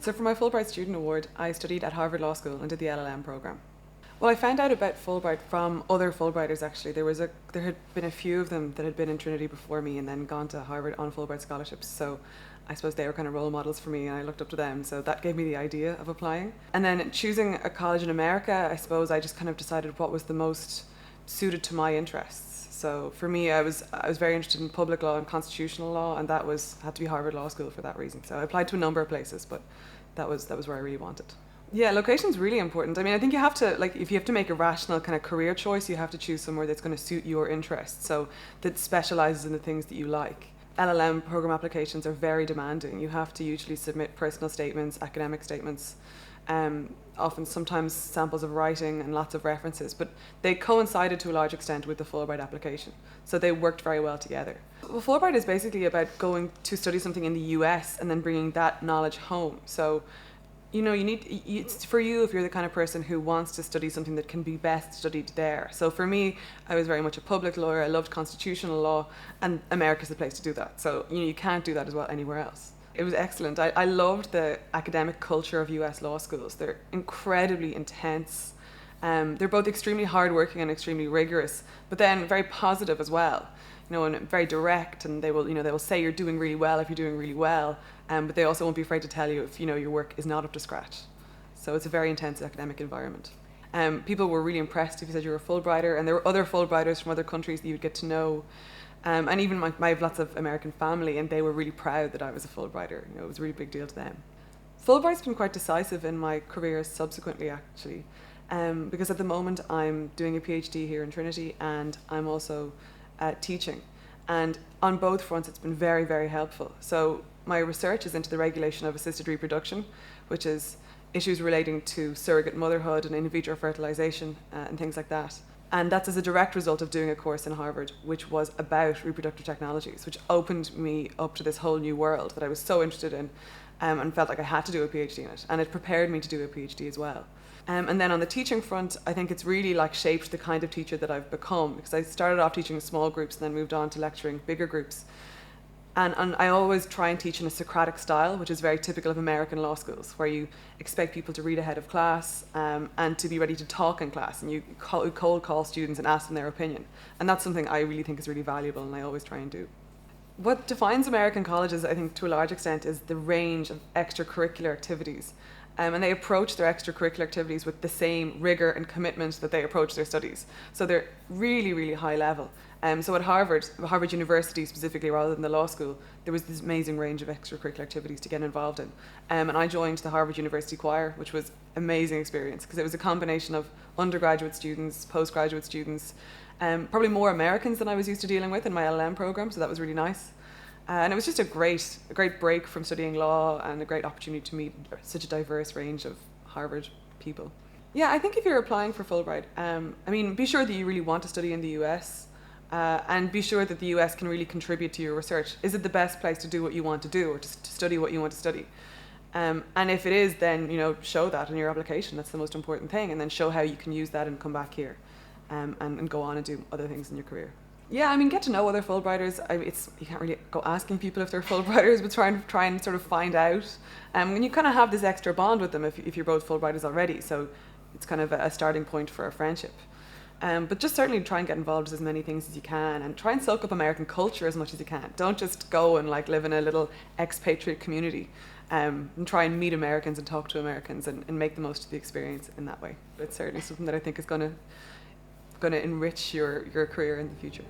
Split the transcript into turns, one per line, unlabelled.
So for my Fulbright Student Award, I studied at Harvard Law School and did the LL.M program. Well, I found out about Fulbright from other Fulbrighters actually. There had been a few of them that had been in Trinity before me and then gone to Harvard on Fulbright scholarships. So I suppose they were kind of role models for me and I looked up to them. So that gave me the idea of applying. And then choosing a college in America, I suppose I just kind of decided what was the most suited to my interests. So for me, I was very interested in public law and constitutional law, and had to be Harvard Law School for that reason. So I applied to a number of places, but that was where I really wanted. Yeah, location's really important. I mean, I think you have to, if you have to make a rational kind of career choice, you have to choose somewhere that's going to suit your interests, so that specializes in the things that you like. LL.M program applications are very demanding. You have to usually submit personal statements, academic statements, often sometimes samples of writing and lots of references, but they coincided to a large extent with the Fulbright application, so they worked very well together. Well, Fulbright is basically about going to study something in the US and then bringing that knowledge home. So it's for you if you're the kind of person who wants to study something that can be best studied there. So for me, I was very much a public lawyer. I loved constitutional law, and America's the place to do that. So you can't do that as well anywhere else. It was excellent. I loved the academic culture of US law schools. They're incredibly intense. They're both extremely hardworking and extremely rigorous, but then very positive as well. And very direct, and they will say you're doing really well if you're doing really well, but they also won't be afraid to tell you if your work is not up to scratch. So it's a very intense academic environment. People were really impressed if you said you were a Fulbrighter, and there were other Fulbrighters from other countries that you would get to know. And even I have lots of American family, and they were really proud that I was a Fulbrighter. It was a really big deal to them. Fulbright's been quite decisive in my career subsequently, actually, because at the moment I'm doing a PhD here in Trinity, and I'm also teaching. And on both fronts, it's been very, very helpful. So my research is into the regulation of assisted reproduction, which is issues relating to surrogate motherhood and in vitro fertilization and things like that. And that's as a direct result of doing a course in Harvard, which was about reproductive technologies, which opened me up to this whole new world that I was so interested in, and felt like I had to do a PhD in it. And it prepared me to do a PhD as well. And then on the teaching front, I think it's really shaped the kind of teacher that I've become, because I started off teaching small groups and then moved on to lecturing bigger groups. And I always try and teach in a Socratic style, which is very typical of American law schools, where you expect people to read ahead of class and to be ready to talk in class, and you cold call students and ask them their opinion. And that's something I really think is really valuable, and I always try and do. What defines American colleges, I think, to a large extent, is the range of extracurricular activities. And they approach their extracurricular activities with the same rigor and commitment that they approach their studies. So they're really, really high level. So at Harvard University specifically, rather than the law school, there was this amazing range of extracurricular activities to get involved in. And I joined the Harvard University Choir, which was an amazing experience, because it was a combination of undergraduate students, postgraduate students, probably more Americans than I was used to dealing with in my LL.M program, so that was really nice. And it was just a great break from studying law and a great opportunity to meet such a diverse range of Harvard people. Yeah, I think if you're applying for Fulbright, be sure that you really want to study in the US, and be sure that the US can really contribute to your research. Is it the best place to do what you want to do, or to study what you want to study? And if it is, then show that in your application. That's the most important thing, and then show how you can use that and come back here, and go on and do other things in your career. Yeah, get to know other Fulbrighters. You can't really go asking people if they're Fulbrighters, but try and sort of find out. And you kind of have this extra bond with them if you're both Fulbrighters already, so it's kind of a starting point for a friendship. But just certainly try and get involved in as many things as you can, and try and soak up American culture as much as you can. Don't just go and live in a little expatriate community, and try and meet Americans and talk to Americans and make the most of the experience in that way. But it's certainly something that I think is going to enrich your career in the future.